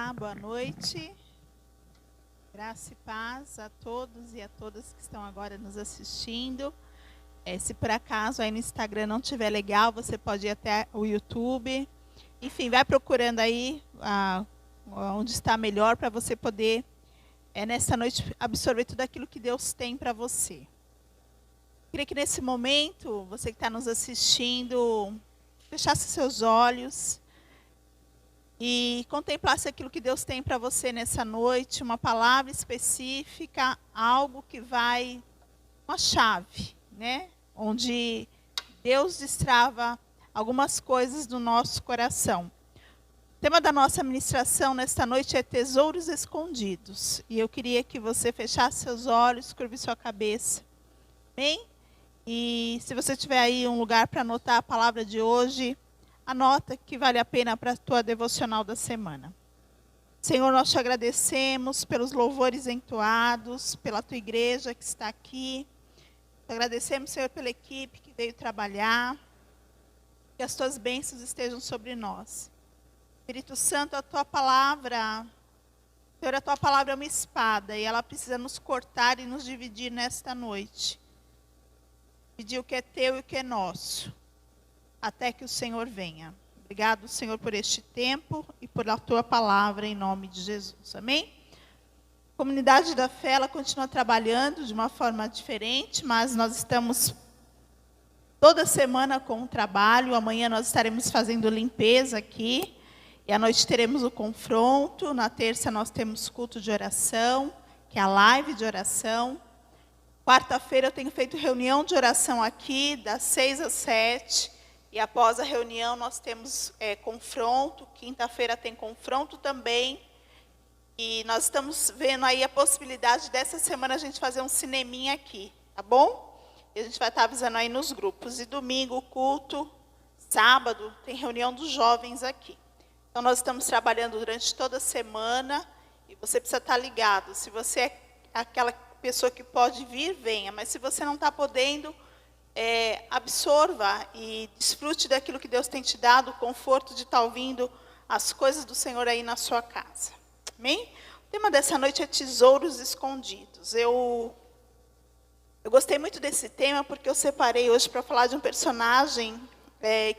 Olá, boa noite. Graça e paz a todos e a todas que estão agora nos assistindo. Se por acaso aí no Instagram não estiver legal, você pode ir até o YouTube. Enfim, vai procurando aí onde está melhor para você poder, nessa noite, absorver tudo aquilo que Deus tem para você. Queria que nesse momento, você que está nos assistindo, fechasse seus olhos e contemplasse aquilo que Deus tem para você nessa noite, uma palavra específica, algo que vai, uma chave, né? Onde Deus destrava algumas coisas do nosso coração. O tema da nossa ministração nesta noite é tesouros escondidos. E eu queria que você fechasse seus olhos, curve sua cabeça. Amém? E se você tiver aí um lugar para anotar a palavra de hoje, anota que vale a pena para a tua devocional da semana. Senhor, nós te agradecemos pelos louvores entoados, pela tua igreja que está aqui. Te agradecemos, Senhor, pela equipe que veio trabalhar. Que as tuas bênçãos estejam sobre nós. Espírito Santo, a tua palavra, Senhor, a tua palavra é uma espada e ela precisa nos cortar e nos dividir nesta noite. Dividir o que é teu e o que é nosso, até que o Senhor venha. Obrigado, Senhor, por este tempo e por a tua palavra, em nome de Jesus. Amém? A comunidade da fé, ela continua trabalhando de uma forma diferente, mas nós estamos toda semana com o trabalho. Amanhã nós estaremos fazendo limpeza aqui. E à noite teremos o confronto. Na terça nós temos culto de oração, que é a live de oração. Quarta-feira eu tenho feito reunião de oração aqui, das 6 às 7. E após a reunião nós temos confronto. Quinta-feira tem confronto também. E nós estamos vendo aí a possibilidade dessa semana a gente fazer um cineminha aqui, tá bom? E a gente vai estar avisando aí nos grupos. E domingo, culto. Sábado tem reunião dos jovens aqui. Então nós estamos trabalhando durante toda a semana. E você precisa estar ligado. Se você é aquela pessoa que pode vir, venha. Mas se você não está podendo, absorva e desfrute daquilo que Deus tem te dado, o conforto de estar ouvindo as coisas do Senhor aí na sua casa. Amém? O tema dessa noite é tesouros escondidos. Eu gostei muito desse tema porque eu separei hoje para falar de um personagem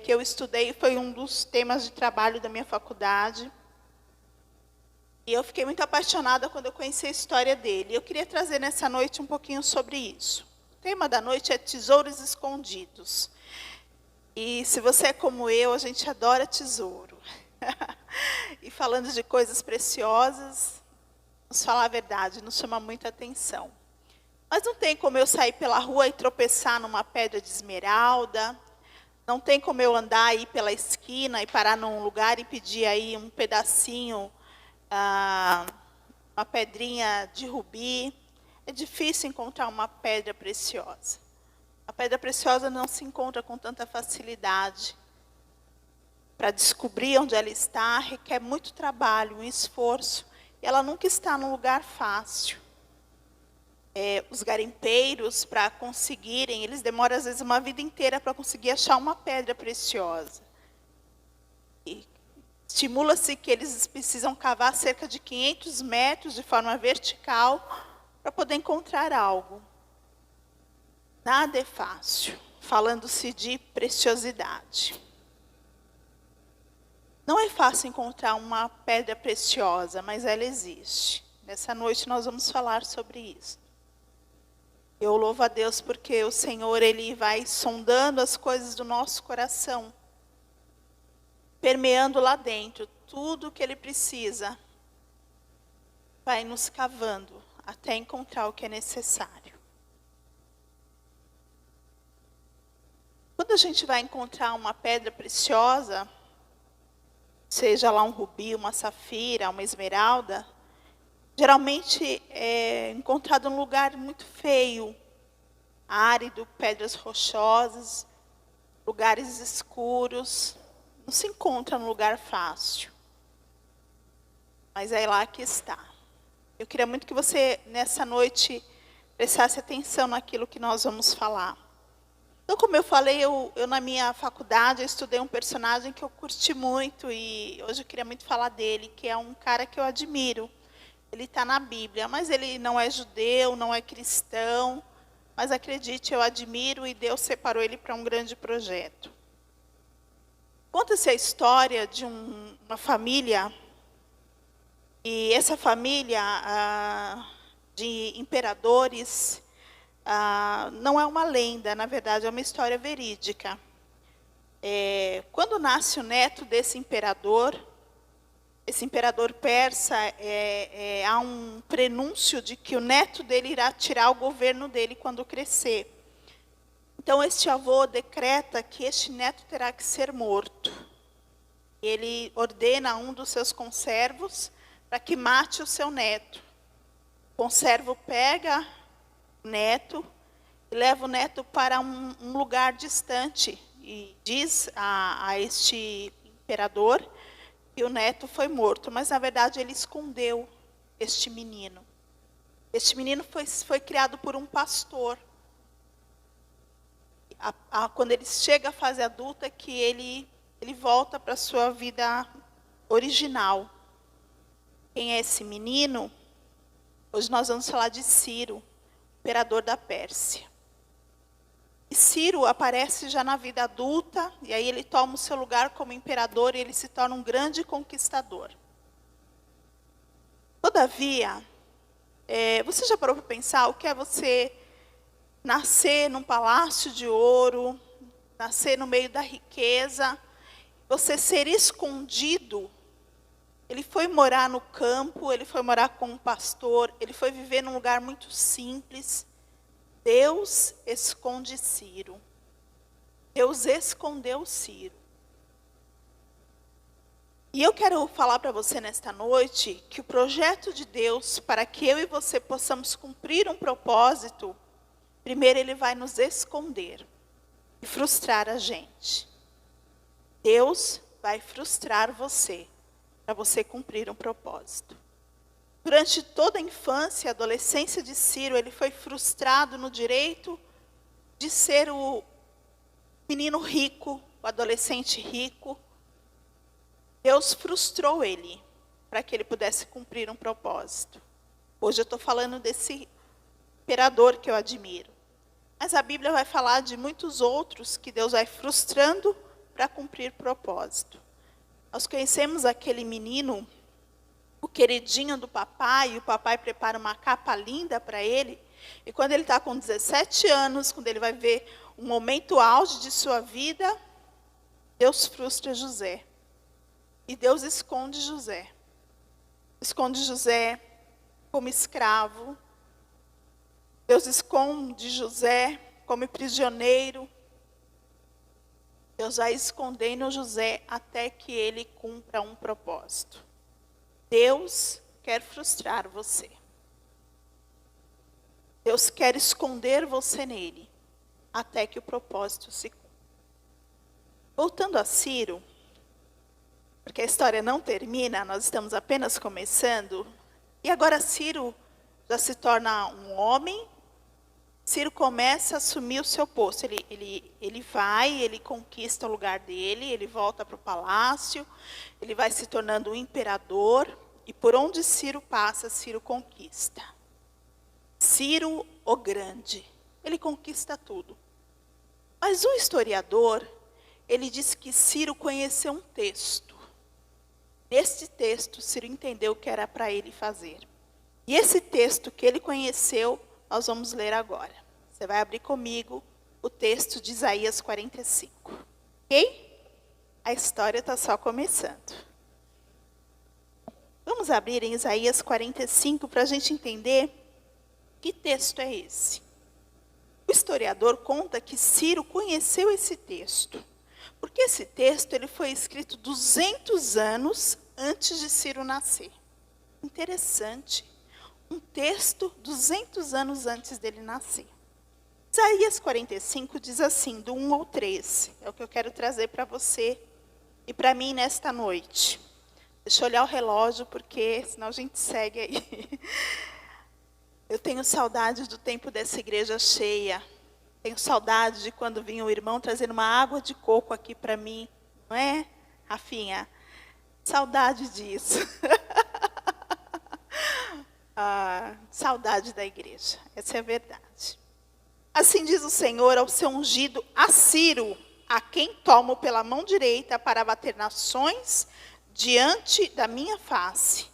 que eu estudei, foi um dos temas de trabalho da minha faculdade. E eu fiquei muito apaixonada quando eu conheci a história dele. Eu queria trazer nessa noite um pouquinho sobre isso. O tema da noite é tesouros escondidos. E se você é como eu, a gente adora tesouro. E falando de coisas preciosas, vamos falar a verdade, nos chama muita atenção. Mas não tem como eu sair pela rua e tropeçar numa pedra de esmeralda. Não tem como eu andar aí pela esquina e parar num lugar e pedir aí um pedacinho, uma pedrinha de rubi. É difícil encontrar uma pedra preciosa. A pedra preciosa não se encontra com tanta facilidade. Para descobrir onde ela está, requer muito trabalho, um esforço. E ela nunca está num lugar fácil. Os garimpeiros, para conseguirem, eles demoram às vezes uma vida inteira para conseguir achar uma pedra preciosa. E estimula-se que eles precisam cavar cerca de 500 metros de forma vertical para poder encontrar algo. Nada é fácil, falando-se de preciosidade. Não é fácil encontrar uma pedra preciosa, mas ela existe. Nessa noite nós vamos falar sobre isso. Eu louvo a Deus porque o Senhor, Ele vai sondando as coisas do nosso coração, permeando lá dentro tudo o que Ele precisa, vai nos cavando até encontrar o que é necessário. Quando a gente vai encontrar uma pedra preciosa, seja lá um rubi, uma safira, uma esmeralda, geralmente é encontrado num lugar muito feio, árido, pedras rochosas, lugares escuros. Não se encontra num lugar fácil. Mas é lá que está. Eu queria muito que você, nessa noite, prestasse atenção naquilo que nós vamos falar. Então, como eu falei, eu na minha faculdade eu estudei um personagem que eu curti muito e hoje eu queria muito falar dele, que é um cara que eu admiro. Ele está na Bíblia, mas ele não é judeu, não é cristão, mas acredite, eu admiro e Deus separou ele para um grande projeto. Conta-se a história de uma família, e essa família de imperadores não é uma lenda, na verdade é uma história verídica. Quando nasce o neto desse imperador, esse imperador persa, há um prenúncio de que o neto dele irá tirar o governo dele quando crescer. Então, este avô decreta que este neto terá que ser morto. Ele ordena a um dos seus conservos para que mate o seu neto. O conservo pega o neto e leva o neto para um lugar distante e diz a este imperador que o neto foi morto, mas na verdade ele escondeu este menino. Este menino foi criado por um pastor. Quando ele chega à fase adulta, que ele volta para a sua vida original. Quem é esse menino? Hoje nós vamos falar de Ciro, imperador da Pérsia. E Ciro aparece já na vida adulta, e aí ele toma o seu lugar como imperador, e ele se torna um grande conquistador. Todavia, você já parou para pensar o que é você nascer num palácio de ouro, nascer no meio da riqueza, você ser escondido? Ele foi morar no campo, ele foi morar com um pastor, ele foi viver num lugar muito simples. Deus esconde Ciro. Deus escondeu Ciro. E eu quero falar para você nesta noite que o projeto de Deus para que eu e você possamos cumprir um propósito, primeiro ele vai nos esconder e frustrar a gente. Deus vai frustrar você para você cumprir um propósito. Durante toda a infância e adolescência de Ciro, ele foi frustrado no direito de ser o menino rico, o adolescente rico. Deus frustrou ele para que ele pudesse cumprir um propósito. Hoje eu estou falando desse imperador que eu admiro. Mas a Bíblia vai falar de muitos outros que Deus vai frustrando para cumprir propósito. Nós conhecemos aquele menino, o queridinho do papai, e o papai prepara uma capa linda para ele. E quando ele está com 17 anos, quando ele vai ver um momento auge de sua vida, Deus frustra José. E Deus esconde José. Esconde José como escravo. Deus esconde José como prisioneiro. Deus vai escondendo José até que ele cumpra um propósito. Deus quer frustrar você. Deus quer esconder você nele, até que o propósito se cumpra. Voltando a Ciro, porque a história não termina, nós estamos apenas começando. E agora Ciro já se torna um homem. Ciro começa a assumir o seu posto. Ele conquista o lugar dele, ele volta para o palácio, ele vai se tornando um imperador, e por onde Ciro passa, Ciro conquista. Ciro o Grande, ele conquista tudo. Mas um historiador, ele diz que Ciro conheceu um texto. Neste texto, Ciro entendeu o que era para ele fazer. E esse texto que ele conheceu, nós vamos ler agora. Você vai abrir comigo o texto de Isaías 45. Ok? A história está só começando. Vamos abrir em Isaías 45 para a gente entender que texto é esse. O historiador conta que Ciro conheceu esse texto, porque esse texto ele foi escrito 200 anos antes de Ciro nascer. Interessante. Um texto 200 anos antes dele nascer. Isaías 45 diz assim, do 1 ao 3. É o que eu quero trazer para você e para mim nesta noite. Deixa eu olhar o relógio, porque senão a gente segue aí. Eu tenho saudade do tempo dessa igreja cheia. Tenho saudade de quando vinha o irmão trazendo uma água de coco aqui para mim. Não é, Rafinha? Saudade disso. Saudade da igreja. Essa é a verdade. Assim diz o Senhor ao seu ungido, a Ciro, a quem tomo pela mão direita para bater nações diante da minha face.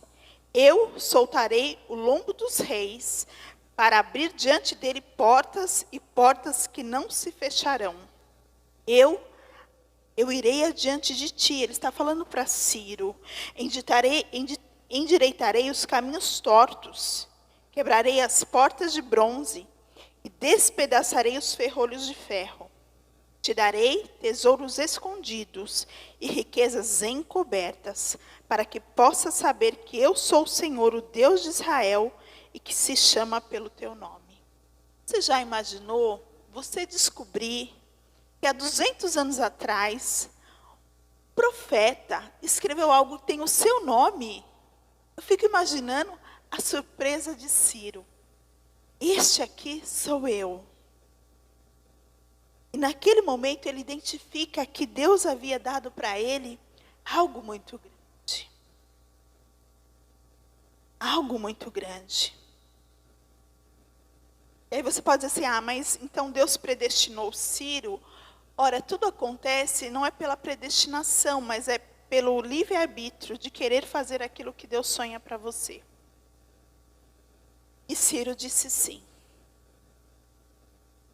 Eu soltarei o lombo dos reis, para abrir diante dele portas e portas que não se fecharão. Eu irei adiante de ti. Ele está falando para Ciro. Endireitarei os caminhos tortos, quebrarei as portas de bronze e despedaçarei os ferrolhos de ferro. Te darei tesouros escondidos e riquezas encobertas, para que possas saber que eu sou o Senhor, o Deus de Israel, e que se chama pelo teu nome. Você já imaginou você descobrir que há 200 anos atrás, o profeta escreveu algo que tem o seu nome? Eu fico imaginando a surpresa de Ciro. Este aqui sou eu. E naquele momento ele identifica que Deus havia dado para ele algo muito grande. Algo muito grande. E aí você pode dizer assim, mas então Deus predestinou Ciro? Ora, tudo acontece não é pela predestinação, mas é pelo livre-arbítrio de querer fazer aquilo que Deus sonha para você. E Ciro disse sim.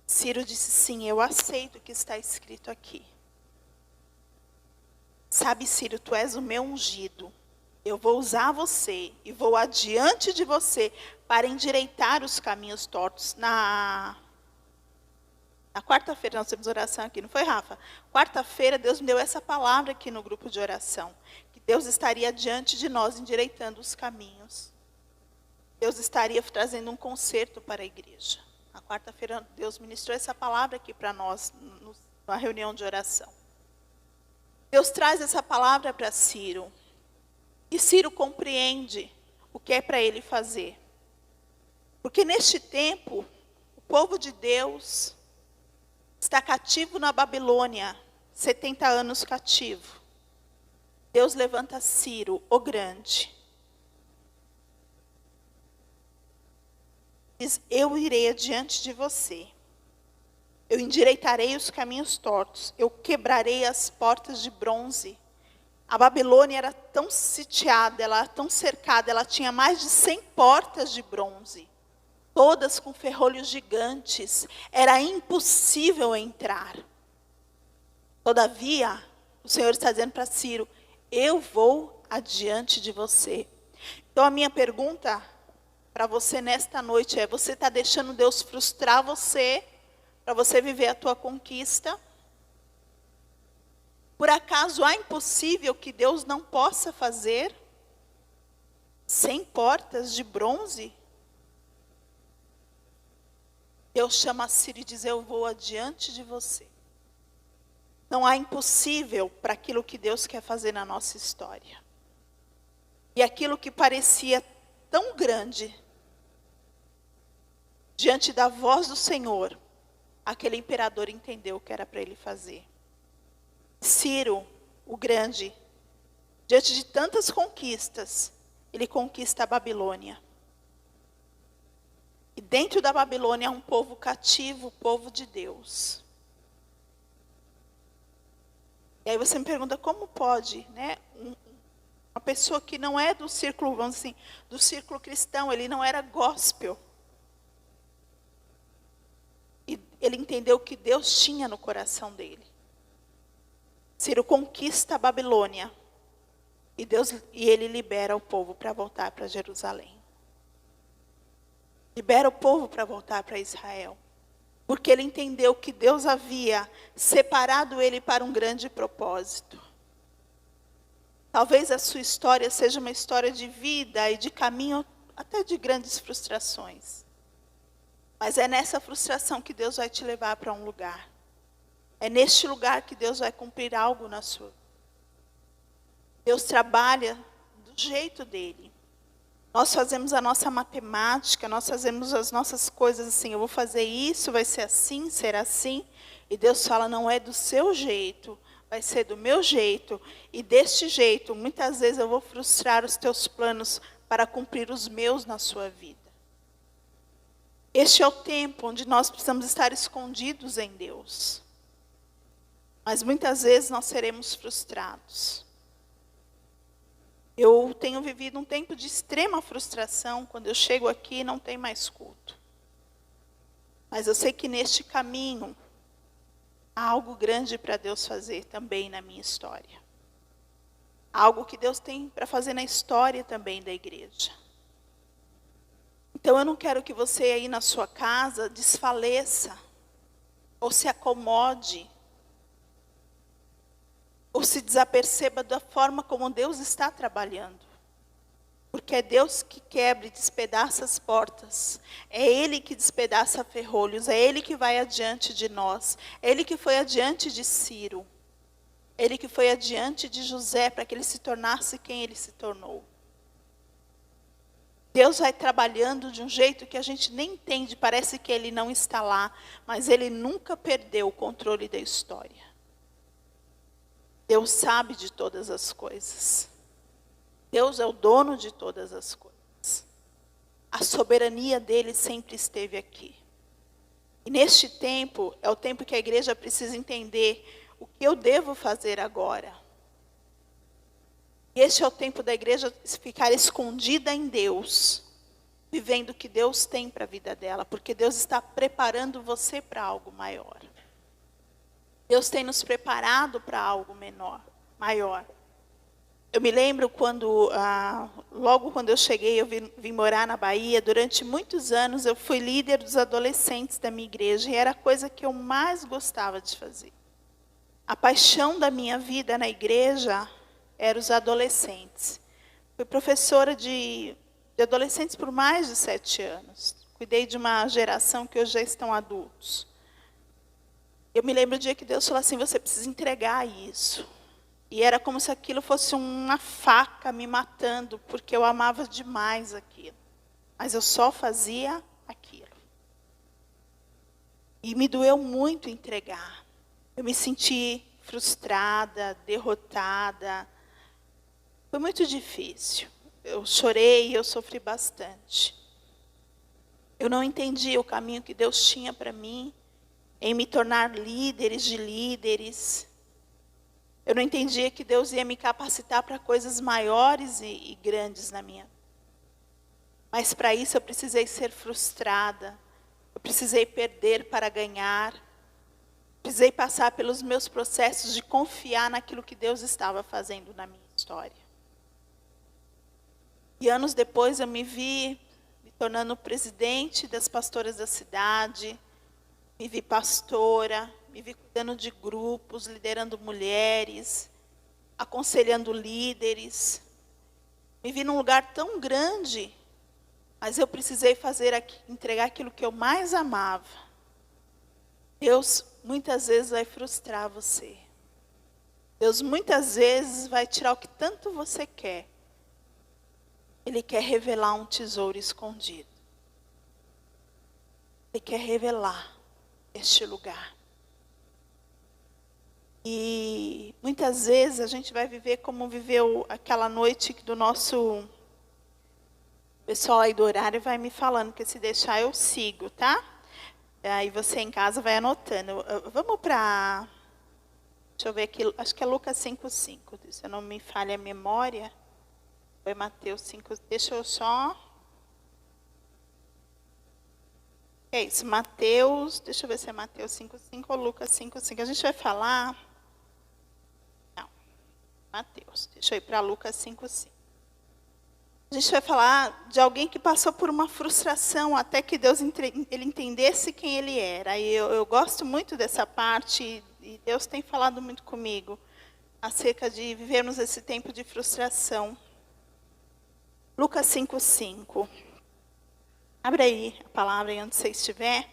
Ciro disse sim, eu aceito o que está escrito aqui. Sabe, Ciro, tu és o meu ungido. Eu vou usar você e vou adiante de você para endireitar os caminhos tortos. Na quarta-feira, nós temos oração aqui, não foi, Rafa? Quarta-feira, Deus me deu essa palavra aqui no grupo de oração. Que Deus estaria diante de nós, endireitando os caminhos. Deus estaria trazendo um conserto para a igreja. Na quarta-feira, Deus ministrou essa palavra aqui para nós, na reunião de oração. Deus traz essa palavra para Ciro. E Ciro compreende o que é para ele fazer. Porque neste tempo, o povo de Deus está cativo na Babilônia, 70 anos cativo. Deus levanta Ciro, o grande. Diz, eu irei adiante de você. Eu endireitarei os caminhos tortos. Eu quebrarei as portas de bronze. A Babilônia era tão sitiada, ela era tão cercada, ela tinha mais de 100 portas de bronze. Todas com ferrolhos gigantes. Era impossível entrar. Todavia, o Senhor está dizendo para Ciro, eu vou adiante de você. Então a minha pergunta para você nesta noite é, você está deixando Deus frustrar você, para você viver a tua conquista? Por acaso há impossível que Deus não possa fazer? 100 portas de bronze? Deus chama Ciro e diz, eu vou adiante de você. Não há impossível para aquilo que Deus quer fazer na nossa história. E aquilo que parecia tão grande, diante da voz do Senhor, aquele imperador entendeu o que era para ele fazer. Ciro, o grande, diante de tantas conquistas, ele conquista a Babilônia. E dentro da Babilônia há um povo cativo, o povo de Deus. E aí você me pergunta, como pode, né, uma pessoa que não é do círculo, vamos dizer assim, do círculo cristão, ele não era gospel. E ele entendeu o que Deus tinha no coração dele. Ciro conquista a Babilônia e ele libera o povo para voltar para Jerusalém. Libera o povo para voltar para Israel. Porque ele entendeu que Deus havia separado ele para um grande propósito. Talvez a sua história seja uma história de vida e de caminho até de grandes frustrações. Mas é nessa frustração que Deus vai te levar para um lugar. É neste lugar que Deus vai cumprir algo na sua vida. Deus trabalha do jeito dele. Nós fazemos a nossa matemática, nós fazemos as nossas coisas assim, eu vou fazer isso, vai ser assim, será assim. E Deus fala, não é do seu jeito, vai ser do meu jeito. E deste jeito, muitas vezes eu vou frustrar os teus planos para cumprir os meus na sua vida. Este é o tempo onde nós precisamos estar escondidos em Deus. Mas muitas vezes nós seremos frustrados. Eu tenho vivido um tempo de extrema frustração, quando eu chego aqui e não tem mais culto. Mas eu sei que neste caminho, há algo grande para Deus fazer também na minha história. Algo que Deus tem para fazer na história também da igreja. Então eu não quero que você aí na sua casa desfaleça, ou se acomode, ou se desaperceba da forma como Deus está trabalhando. Porque é Deus que quebra e despedaça as portas. É Ele que despedaça ferrolhos. É Ele que vai adiante de nós. É Ele que foi adiante de Ciro. Ele que foi adiante de José para que ele se tornasse quem ele se tornou. Deus vai trabalhando de um jeito que a gente nem entende. Parece que Ele não está lá. Mas Ele nunca perdeu o controle da história. Deus sabe de todas as coisas. Deus é o dono de todas as coisas. A soberania dele sempre esteve aqui. E neste tempo, é o tempo que a igreja precisa entender o que eu devo fazer agora. E este é o tempo da igreja ficar escondida em Deus, vivendo o que Deus tem para a vida dela, porque Deus está preparando você para algo maior. Deus tem nos preparado para algo maior. Eu me lembro quando, logo quando eu cheguei, eu vim morar na Bahia. Durante muitos anos eu fui líder dos adolescentes da minha igreja. E era a coisa que eu mais gostava de fazer. A paixão da minha vida na igreja eram os adolescentes. Fui professora de adolescentes por mais de 7 anos. Cuidei de uma geração que hoje já estão adultos. Eu me lembro do dia que Deus falou assim, você precisa entregar isso. E era como se aquilo fosse uma faca me matando, porque eu amava demais aquilo. Mas eu só fazia aquilo. E me doeu muito entregar. Eu me senti frustrada, derrotada. Foi muito difícil. Eu chorei, eu sofri bastante. Eu não entendi o caminho que Deus tinha para mim, em me tornar líderes de líderes. Eu não entendia que Deus ia me capacitar para coisas maiores e grandes na minha vida. Mas para isso eu precisei ser frustrada. Eu precisei perder para ganhar. Precisei passar pelos meus processos de confiar naquilo que Deus estava fazendo na minha história. E anos depois eu me vi me tornando presidente das pastoras da cidade. Me vi pastora, me vi cuidando de grupos, liderando mulheres, aconselhando líderes. Me vi num lugar tão grande, mas eu precisei entregar aquilo que eu mais amava. Deus muitas vezes vai frustrar você. Deus muitas vezes vai tirar o que tanto você quer. Ele quer revelar um tesouro escondido. Ele quer revelar este lugar. E muitas vezes a gente vai viver como viveu aquela noite do nosso pessoal aí do horário vai me falando, que se deixar eu sigo, tá? Aí você em casa vai anotando. Vamos para, deixa eu ver aqui, acho que é Lucas 5:5, se eu não me falha a memória. Foi Mateus 5, deixa eu só... É isso, Mateus, deixa eu ver se é Mateus 5:5 ou Lucas 5:5. A gente vai falar... Não, Mateus, deixa eu ir para Lucas 5:5. A gente vai falar de alguém que passou por uma frustração até que Deus ele entendesse quem ele era. E eu gosto muito dessa parte, e Deus tem falado muito comigo acerca de vivermos esse tempo de frustração. Lucas 5:5. Abre aí a palavra aí onde você estiver.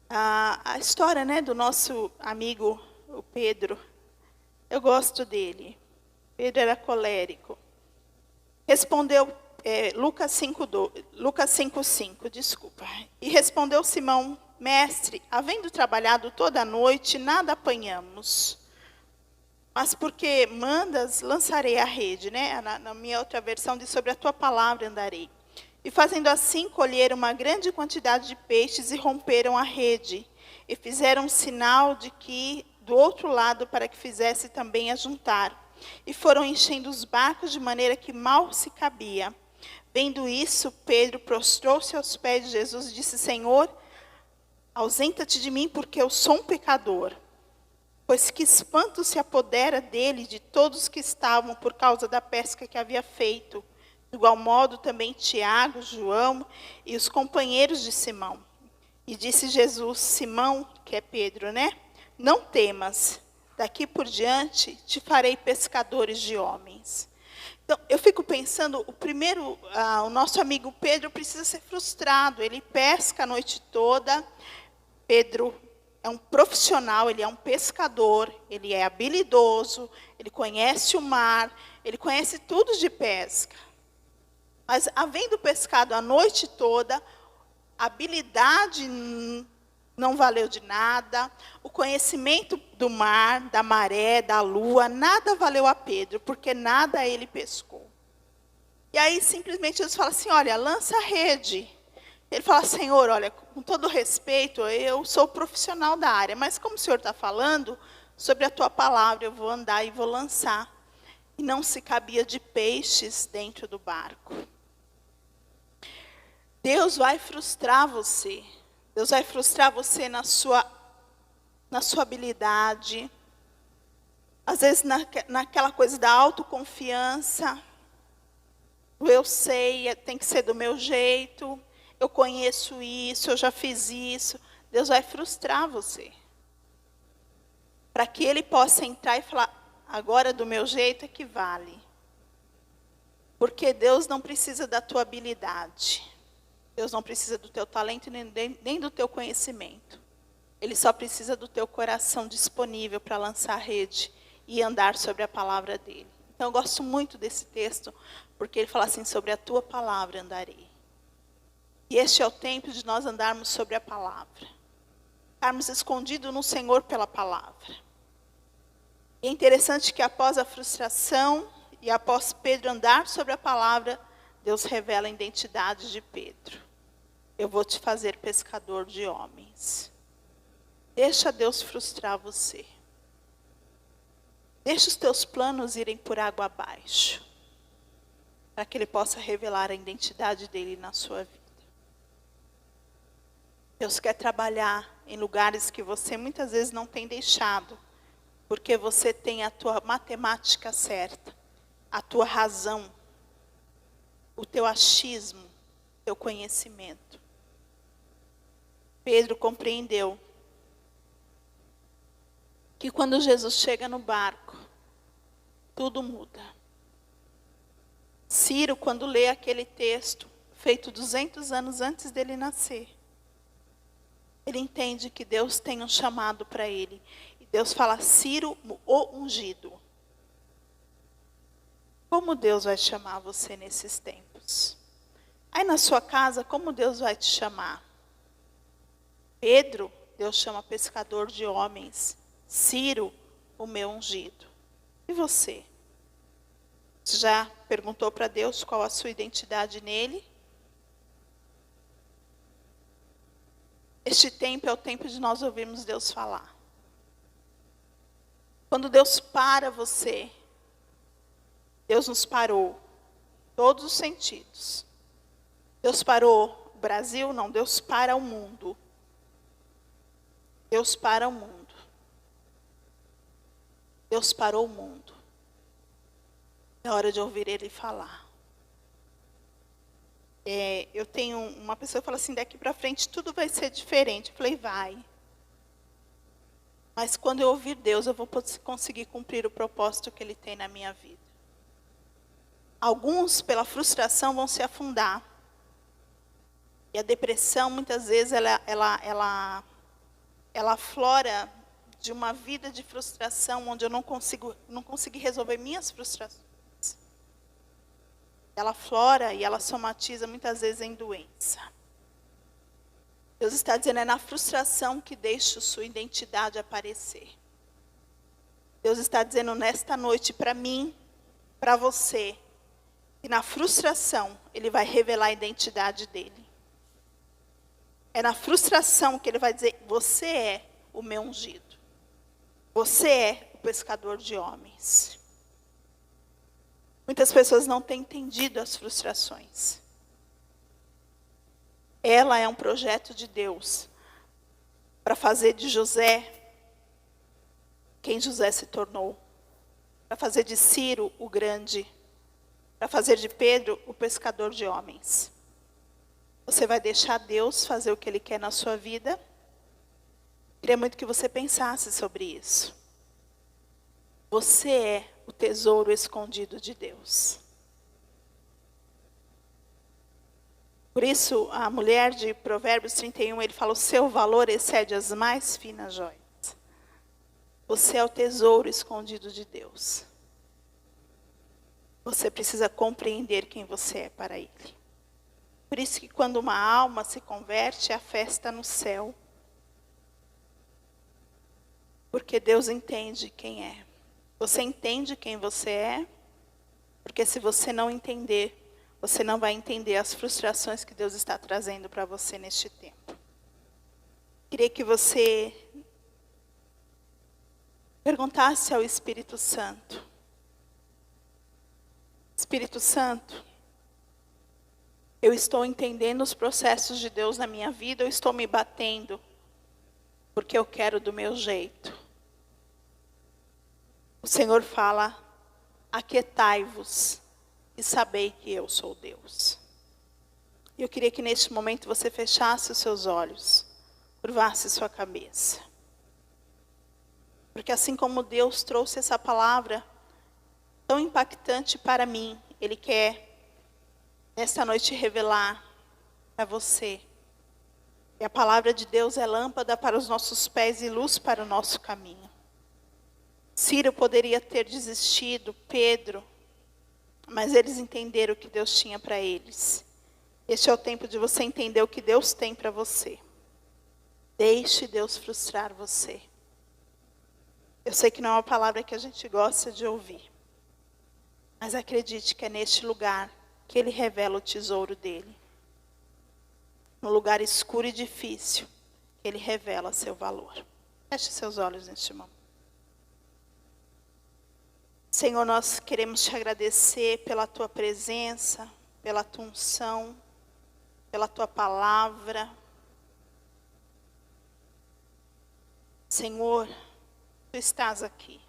A história, né, do nosso amigo, o Pedro, eu gosto dele. Pedro era colérico. Respondeu, Lucas 5:5, desculpa. E respondeu Simão: Mestre, havendo trabalhado toda a noite, nada apanhamos. Mas porque mandas, lançarei a rede, né? Na minha outra versão diz: sobre a tua palavra andarei. E fazendo assim, colheram uma grande quantidade de peixes e romperam a rede. E fizeram um sinal de que do outro lado, para que fizesse também ajuntar. E foram enchendo os barcos de maneira que mal se cabia. Vendo isso, Pedro prostrou-se aos pés de Jesus e disse: Senhor, ausenta-te de mim, porque eu sou um pecador. Pois que espanto se apodera dele, de todos que estavam, por causa da pesca que havia feito. De igual modo também Tiago, João e os companheiros de Simão. E disse Jesus: Simão, que é Pedro, né? Não temas, daqui por diante te farei pescadores de homens. Então, eu fico pensando, o nosso amigo Pedro precisa ser frustrado. Ele pesca a noite toda. Pedro é um profissional, ele é um pescador, ele é habilidoso, ele conhece o mar, ele conhece tudo de pesca. Mas, havendo pescado a noite toda, a habilidade não valeu de nada, o conhecimento do mar, da maré, da lua, nada valeu a Pedro, porque nada ele pescou. E aí, simplesmente, Jesus fala assim: olha, lança a rede. Ele fala: Senhor, olha, com todo respeito, eu sou profissional da área, mas como o Senhor está falando, sobre a tua palavra, eu vou andar e vou lançar. E não se cabia de peixes dentro do barco. Deus vai frustrar você. Deus vai frustrar você na sua habilidade. Às vezes naquela coisa da autoconfiança. Eu sei, tem que ser do meu jeito. Eu conheço isso, eu já fiz isso. Deus vai frustrar você. Para que Ele possa entrar e falar: agora do meu jeito é que vale. Porque Deus não precisa da tua habilidade. Deus não precisa do teu talento nem do teu conhecimento. Ele só precisa do teu coração disponível para lançar a rede e andar sobre a palavra dele. Então eu gosto muito desse texto, porque ele fala assim: sobre a tua palavra andarei. E este é o tempo de nós andarmos sobre a palavra. Estarmos escondidos no Senhor pela palavra. E é interessante que após a frustração e após Pedro andar sobre a palavra, Deus revela a identidade de Pedro. Eu vou te fazer pescador de homens. Deixa Deus frustrar você. Deixa os teus planos irem por água abaixo. Para que Ele possa revelar a identidade dEle na sua vida. Deus quer trabalhar em lugares que você muitas vezes não tem deixado. Porque você tem a tua matemática certa. A tua razão. O teu achismo. O teu conhecimento. Pedro compreendeu que quando Jesus chega no barco, tudo muda. Ciro, quando lê aquele texto, feito 200 anos antes dele nascer, ele entende que Deus tem um chamado para ele. E Deus fala: Ciro, o ungido. Como Deus vai chamar você nesses tempos? Aí na sua casa, como Deus vai te chamar? Pedro, Deus chama pescador de homens. Ciro, o meu ungido. E você? Você já perguntou para Deus qual a sua identidade nele? Este tempo é o tempo de nós ouvirmos Deus falar. Quando Deus para você, Deus nos parou. Todos os sentidos. Deus parou o Brasil? Não, Deus para o mundo. Deus para o mundo. Deus parou o mundo. É hora de ouvir Ele falar. Eu tenho uma pessoa que fala assim: daqui para frente tudo vai ser diferente. Eu falei: vai. Mas quando eu ouvir Deus, eu vou conseguir cumprir o propósito que Ele tem na minha vida. Alguns, pela frustração, vão se afundar. E a depressão, muitas vezes, ela aflora de uma vida de frustração, onde eu não consegui resolver minhas frustrações. Ela flora e ela somatiza muitas vezes em doença. Deus está dizendo, é na frustração que deixa sua identidade aparecer. Deus está dizendo nesta noite para mim, para você, que na frustração Ele vai revelar a identidade dEle. É na frustração que Ele vai dizer, você é o meu ungido. Você é o pescador de homens. Muitas pessoas não têm entendido as frustrações. Ela é um projeto de Deus para fazer de José quem José se tornou, para fazer de Ciro o grande, para fazer de Pedro o pescador de homens. Você vai deixar Deus fazer o que Ele quer na sua vida? Queria muito que você pensasse sobre isso. Você é o tesouro escondido de Deus. Por isso, a mulher de Provérbios 31, ele fala, o seu valor excede as mais finas joias. Você é o tesouro escondido de Deus. Você precisa compreender quem você é para Ele. Por isso que quando uma alma se converte, a festa no céu. Porque Deus entende quem é. Você entende quem você é? Porque se você não entender, você não vai entender as frustrações que Deus está trazendo para você neste tempo. Queria que você perguntasse ao Espírito Santo. Espírito Santo, eu estou entendendo os processos de Deus na minha vida, eu estou me batendo, porque eu quero do meu jeito. O Senhor fala, aquietai-vos e sabei que eu sou Deus. Eu queria que neste momento você fechasse os seus olhos, curvasse sua cabeça. Porque assim como Deus trouxe essa palavra tão impactante para mim, Ele quer, nesta noite, revelar para você. E a palavra de Deus é lâmpada para os nossos pés e luz para o nosso caminho. Ciro poderia ter desistido, Pedro, mas eles entenderam o que Deus tinha para eles. Este é o tempo de você entender o que Deus tem para você. Deixe Deus frustrar você. Eu sei que não é uma palavra que a gente gosta de ouvir. Mas acredite que é neste lugar que Ele revela o tesouro dEle. No lugar escuro e difícil, que Ele revela seu valor. Feche seus olhos neste momento. Senhor, nós queremos te agradecer pela Tua presença, pela Tua unção, pela Tua palavra. Senhor, Tu estás aqui.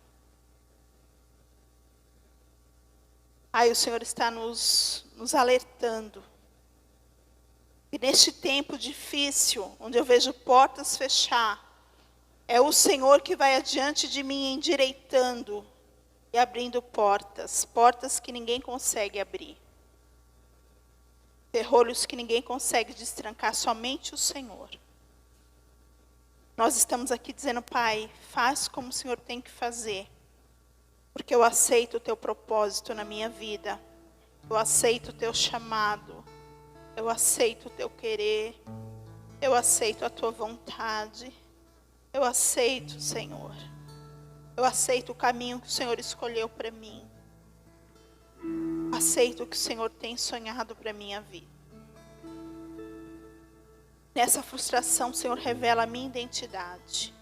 Pai, o Senhor está nos alertando. E neste tempo difícil, onde eu vejo portas fechar, é o Senhor que vai adiante de mim endireitando e abrindo portas. Portas que ninguém consegue abrir. Ferrolhos que ninguém consegue destrancar, somente o Senhor. Nós estamos aqui dizendo, Pai, faz como o Senhor tem que fazer. Porque eu aceito o Teu propósito na minha vida. Eu aceito o Teu chamado. Eu aceito o Teu querer. Eu aceito a Tua vontade. Eu aceito, Senhor. Eu aceito o caminho que o Senhor escolheu para mim. Aceito o que o Senhor tem sonhado para a minha vida. Nessa frustração, o Senhor revela a minha identidade.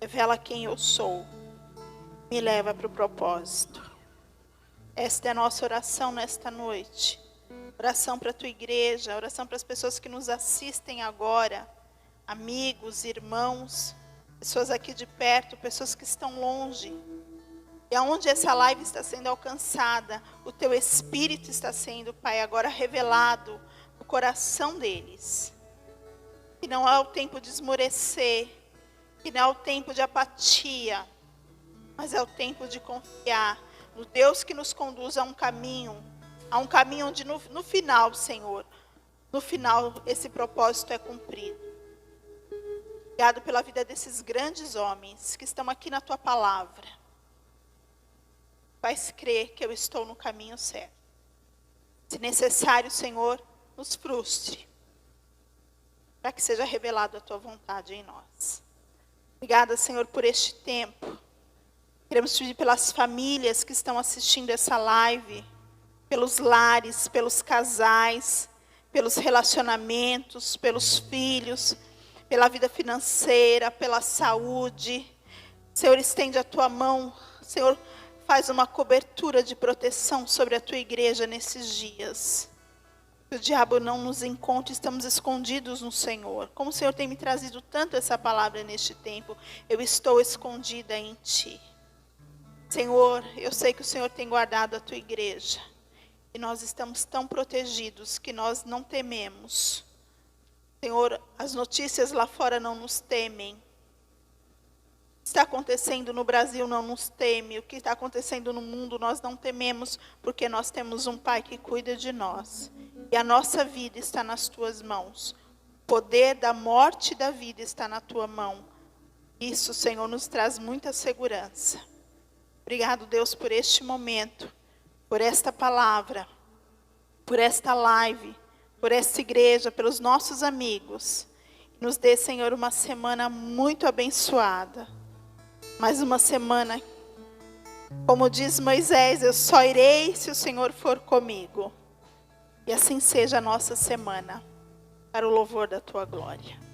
Revela quem eu sou. Me leva para o propósito. Esta é a nossa oração nesta noite. Oração para a tua igreja, oração para as pessoas que nos assistem agora. Amigos, irmãos, pessoas aqui de perto, pessoas que estão longe. E aonde essa live está sendo alcançada, o teu Espírito está sendo, Pai, agora revelado no coração deles. Que não é o tempo de esmorecer, que não é o tempo de apatia, mas é o tempo de confiar no Deus que nos conduz a um caminho onde no final, Senhor, no final esse propósito é cumprido. Obrigado pela vida desses grandes homens que estão aqui na tua palavra. Faz crer que eu estou no caminho certo. Se necessário, Senhor, nos frustre, para que seja revelado a tua vontade em nós. Obrigada, Senhor, por este tempo. Queremos pedir pelas famílias que estão assistindo essa live, pelos lares, pelos casais, pelos relacionamentos, pelos filhos, pela vida financeira, pela saúde. Senhor, estende a tua mão. Senhor, faz uma cobertura de proteção sobre a tua igreja nesses dias. Que o diabo não nos encontre, estamos escondidos no Senhor. Como o Senhor tem me trazido tanto essa palavra neste tempo, eu estou escondida em ti. Senhor, eu sei que o Senhor tem guardado a tua igreja. E nós estamos tão protegidos que nós não tememos. Senhor, as notícias lá fora não nos temem. O que está acontecendo no Brasil não nos teme. O que está acontecendo no mundo nós não tememos, porque nós temos um Pai que cuida de nós. E a nossa vida está nas tuas mãos. O poder da morte e da vida está na tua mão. Isso, Senhor, nos traz muita segurança. Obrigado, Deus, por este momento, por esta palavra, por esta live, por esta igreja, pelos nossos amigos. Nos dê, Senhor, uma semana muito abençoada. Mais uma semana, como diz Moisés, eu só irei se o Senhor for comigo. E assim seja a nossa semana, para o louvor da tua glória.